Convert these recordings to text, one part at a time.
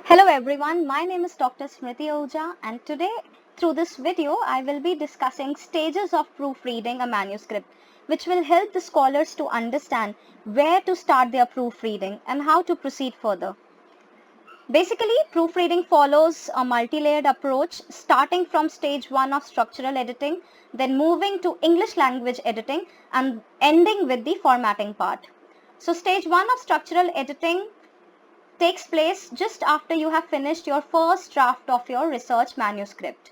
Hello everyone, my name is Dr. Smriti Ahuja and today through this video I will be discussing stages of proofreading a manuscript which will help the scholars to understand where to start their proofreading and how to proceed further. Basically, proofreading follows a multi-layered approach starting from stage 1 of structural editing, then moving to English language editing and ending with the formatting part. So stage 1 of structural editing takes place just after you have finished your first draft of your research manuscript.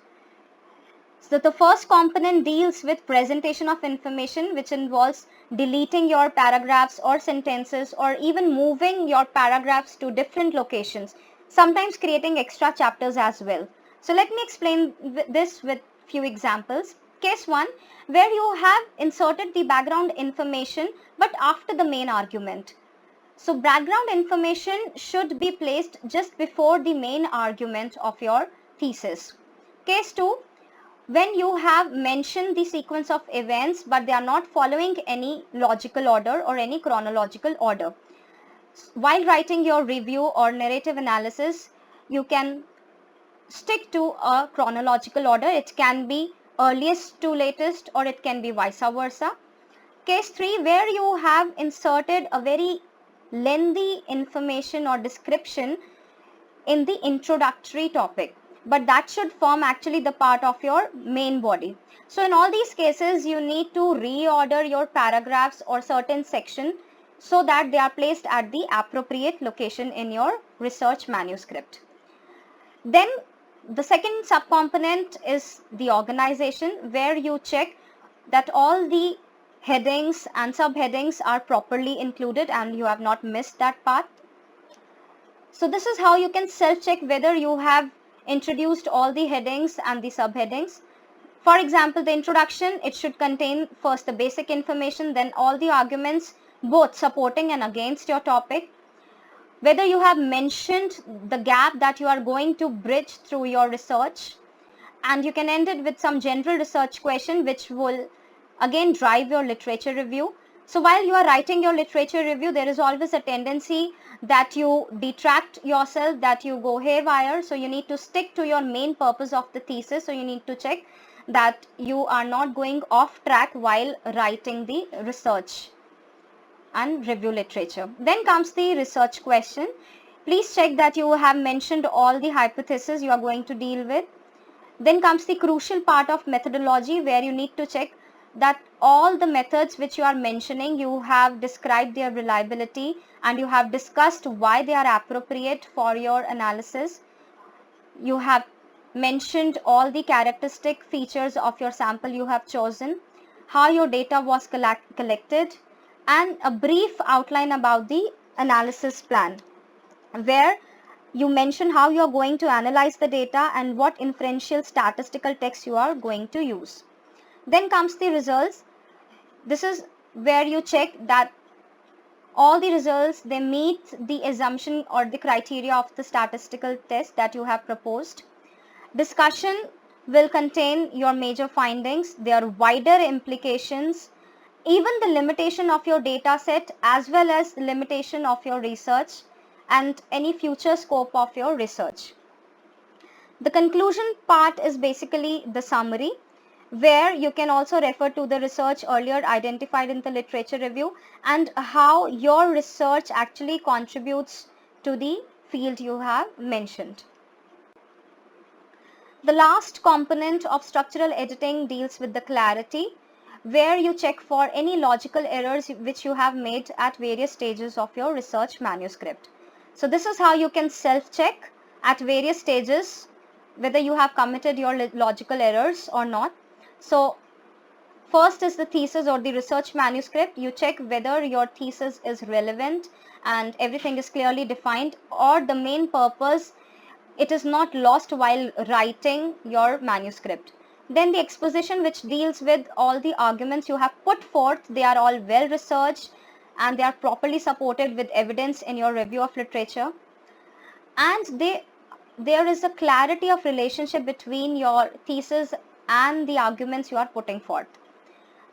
So the first component deals with presentation of information, which involves deleting your paragraphs or sentences or even moving your paragraphs to different locations, sometimes creating extra chapters as well. So let me explain this with few examples. Case 1, where you have inserted the background information but after the main argument. So background information should be placed just before the main argument of your thesis. Case 2, when you have mentioned the sequence of events but they are not following any logical order or any chronological order. While writing your review or narrative analysis, you can stick to a chronological order. It can be earliest to latest or it can be vice versa. Case 3, where you have inserted a very lengthy information or description in the introductory topic, but that should form actually the part of your main body. So in all these cases, you need to reorder your paragraphs or certain section so that they are placed at the appropriate location in your research manuscript. Then the second subcomponent is the organization, where you check that all the headings and subheadings are properly included and you have not missed that part. So this is how you can self-check whether you have introduced all the headings and the subheadings. For example, the introduction, it should contain first the basic information, then all the arguments, both supporting and against your topic. Whether you have mentioned the gap that you are going to bridge through your research, and you can end it with some general research question which will again drive your literature review. So while you are writing your literature review, there is always a tendency that you detract yourself, that you go haywire. So you need to stick to your main purpose of the thesis. So you need to check that you are not going off track while writing the research and review literature. Then comes the research question. Please check that you have mentioned all the hypotheses you are going to deal with. Then comes the crucial part of methodology, where you need to check that all the methods which you are mentioning, you have described their reliability and you have discussed why they are appropriate for your analysis. You have mentioned all the characteristic features of your sample you have chosen, how your data was collected, and a brief outline about the analysis plan, where you mention how you are going to analyze the data and what inferential statistical text you are going to use. Then comes the results. This is where you check that all the results, they meet the assumption or the criteria of the statistical test that you have proposed. Discussion will contain your major findings, their wider implications, even the limitation of your data set as well as the limitation of your research and any future scope of your research. The conclusion part is basically the summary, where you can also refer to the research earlier identified in the literature review and how your research actually contributes to the field you have mentioned. The last component of structural editing deals with the clarity, where you check for any logical errors which you have made at various stages of your research manuscript. So this is how you can self-check at various stages whether you have committed your logical errors or not. So first is the thesis or the research manuscript. You check whether your thesis is relevant and everything is clearly defined, or the main purpose, it is not lost while writing your manuscript. Then the exposition, which deals with all the arguments you have put forth, they are all well researched and they are properly supported with evidence in your review of literature. And there is a clarity of relationship between your thesis and the arguments you are putting forth.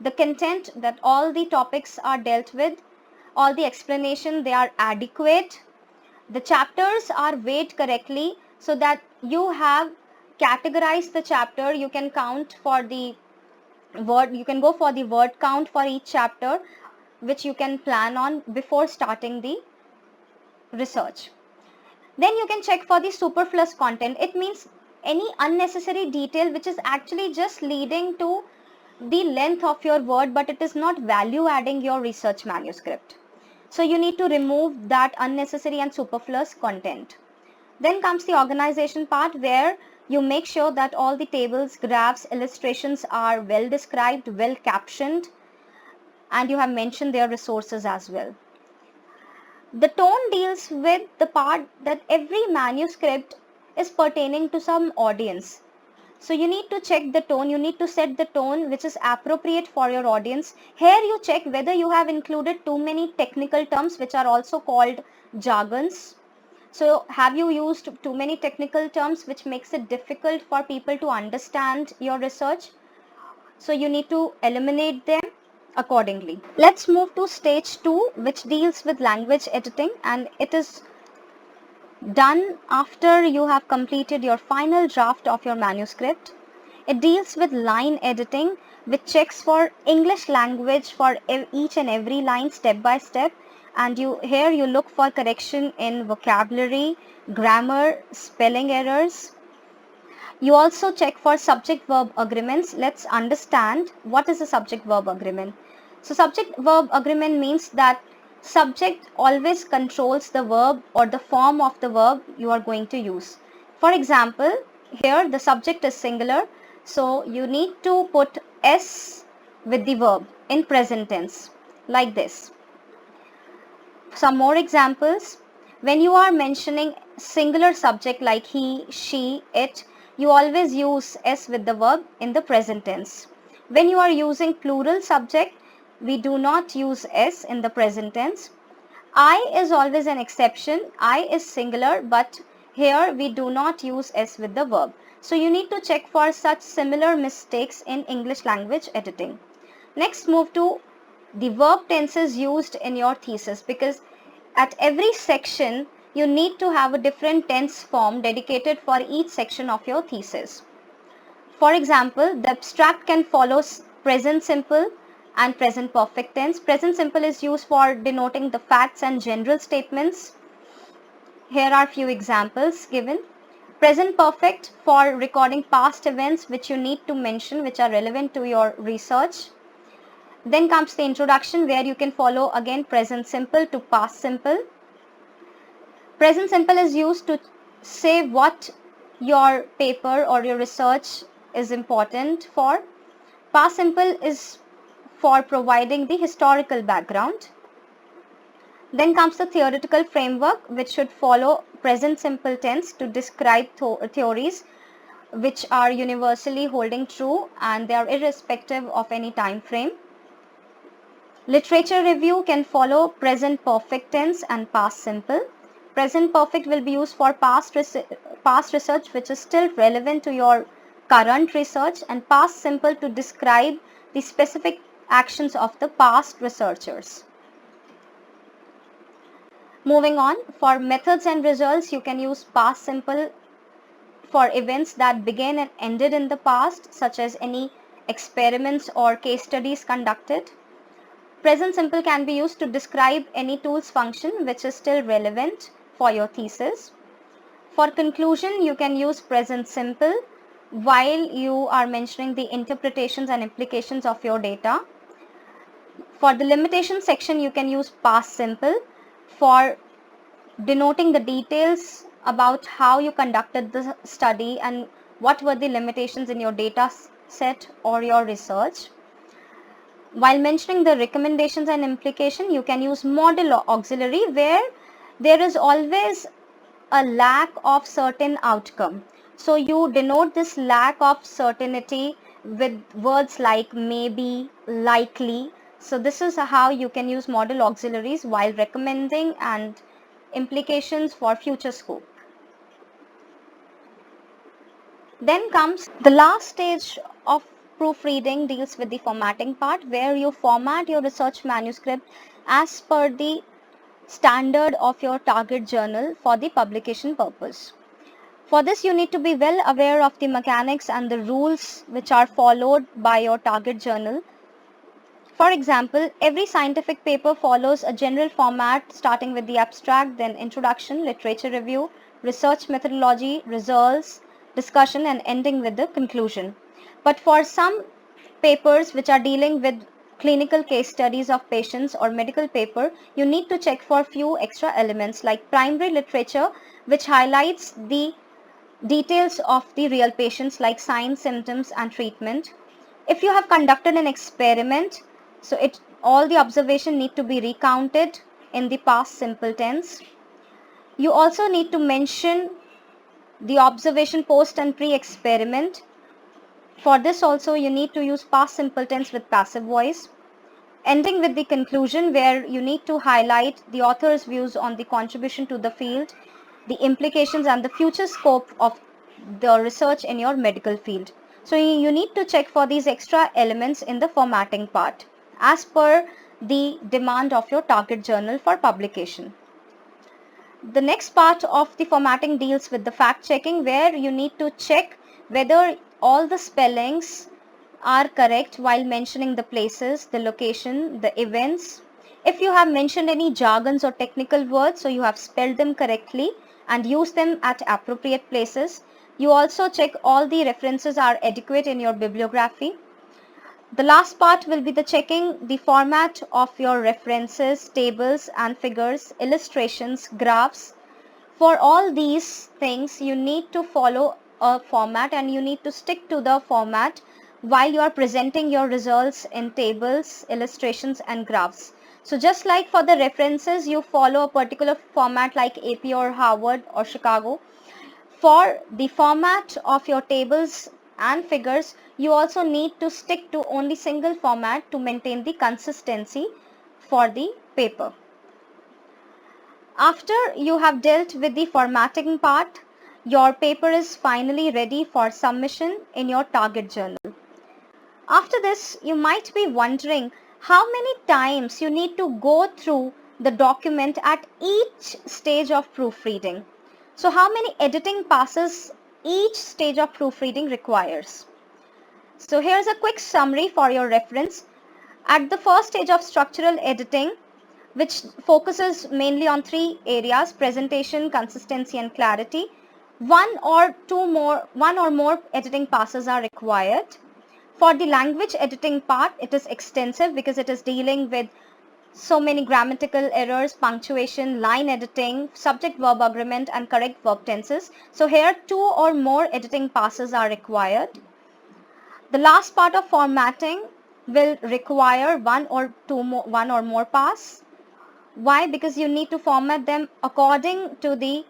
The content, that all the topics are dealt with, all the explanation, they are adequate, The chapters are weighed correctly so that you have categorized the chapter. You can count for the word, you can go for the word count for each chapter, which you can plan on before starting the research. Then you can check for the superfluous content. It means any unnecessary detail which is actually just leading to the length of your word, but it is not value adding your research manuscript. So you need to remove that unnecessary and superfluous content. Then comes the organization part, where you make sure that all the tables, graphs, illustrations are well described, well captioned, and you have mentioned their resources as well. The tone deals with the part that every manuscript is pertaining to some audience. So you need to check the tone, you need to set the tone which is appropriate for your audience. Here you check whether you have included too many technical terms which are also called jargons. So have you used too many technical terms which makes it difficult for people to understand your research? So you need to eliminate them accordingly. Let's move to stage 2, which deals with language editing, and it is done after you have completed your final draft of your manuscript. It deals with line editing, which checks for English language for each and every line step by step, and here you look for correction in vocabulary, grammar, spelling errors. You also check for subject-verb agreements. Let's understand what is a subject-verb agreement. So subject-verb agreement means that subject always controls the verb or the form of the verb you are going to use. For example, here the subject is singular, so you need to put S with the verb in present tense, like this. Some more examples. When you are mentioning singular subject like he, she, it, you always use S with the verb in the present tense. When you are using plural subject, we do not use S in the present tense. I is always an exception. I is singular, but here we do not use S with the verb. So you need to check for such similar mistakes in English language editing. Next, move to the verb tenses used in your thesis, because at every section you need to have a different tense form dedicated for each section of your thesis. For example, the abstract can follow present simple and present perfect tense. Present simple is used for denoting the facts and general statements. Here are few examples given. Present perfect for recording past events which you need to mention, which are relevant to your research. Then comes the introduction, where you can follow again present simple to past simple. Present simple is used to say what your paper or your research is important for. Past simple is for providing the historical background. Then comes the theoretical framework, which should follow present simple tense to describe theories which are universally holding true and they are irrespective of any time frame. Literature review can follow present perfect tense and past simple. Present perfect will be used for past research which is still relevant to your current research, and past simple to describe the specific actions of the past researchers. Moving on, for methods and results, you can use past simple for events that began and ended in the past, such as any experiments or case studies conducted. Present simple can be used to describe any tool's function which is still relevant for your thesis. For conclusion, you can use present simple while you are mentioning the interpretations and implications of your data. For the limitation section, you can use past simple for denoting the details about how you conducted the study and what were the limitations in your data set or your research. While mentioning the recommendations and implication, you can use model auxiliary, where there is always a lack of certain outcome. So you denote this lack of certainty with words like maybe, likely. So this is how you can use model auxiliaries while recommending and implications for future scope. Then comes the last stage of proofreading, deals with the formatting part, where you format your research manuscript as per the standard of your target journal for the publication purpose. For this, you need to be well aware of the mechanics and the rules which are followed by your target journal. For example, every scientific paper follows a general format starting with the abstract, then introduction, literature review, research methodology, results, discussion, and ending with the conclusion. But for some papers which are dealing with clinical case studies of patients or medical paper, you need to check for few extra elements like primary literature, which highlights the details of the real patients like signs, symptoms, and treatment. If you have conducted an experiment, so all the observation need to be recounted in the past simple tense. You also need to mention the observation post and pre-experiment. For this also you need to use past simple tense with passive voice. Ending with the conclusion, where you need to highlight the author's views on the contribution to the field, the implications and the future scope of the research in your medical field. So you need to check for these extra elements in the formatting part as per the demand of your target journal for publication. The next part of the formatting deals with the fact checking, where you need to check whether all the spellings are correct while mentioning the places, the location, the events. If you have mentioned any jargons or technical words, so you have spelled them correctly and used them at appropriate places. You also check all the references are adequate in your bibliography. The last part will be the checking the format of your references, tables and figures, illustrations, graphs. For all these things, you need to follow a format and you need to stick to the format while you are presenting your results in tables, illustrations and graphs. So just like for the references, you follow a particular format like AP or Harvard or Chicago. For the format of your tables and figures, you also need to stick to only single format to maintain the consistency for the paper. After you have dealt with the formatting part, your paper is finally ready for submission in your target journal. After this, you might be wondering how many times you need to go through the document at each stage of proofreading. So how many editing passes each stage of proofreading requires? So here's a quick summary for your reference. At the first stage of structural editing, which focuses mainly on three areas: presentation, consistency and clarity, one or more editing passes are required. For the language editing part, it is extensive because it is dealing with so many grammatical errors, punctuation, line editing, subject-verb agreement and correct verb tenses. So here 2 or more editing passes are required. The last part of formatting will require one or more pass. Why? Because you need to format them according to the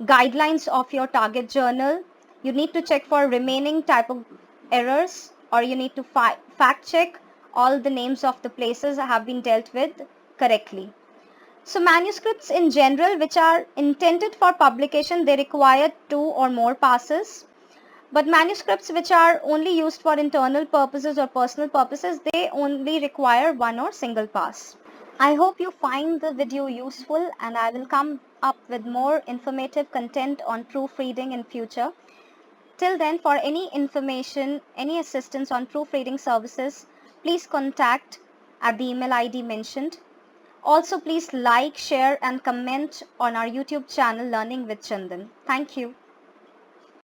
guidelines of your target journal. You need to check for remaining type of errors, or you need to fact check all the names of the places have been dealt with correctly. So manuscripts in general which are intended for publication, they require 2 or more passes. But manuscripts which are only used for internal purposes or personal purposes, they only require 1 or single pass. I hope you find the video useful, and I will come up with more informative content on proofreading in future. Till then, for any information, any assistance on proofreading services, please contact at the email ID mentioned. Also, please like, share and comment on our YouTube channel Learning with Chandan. Thank you.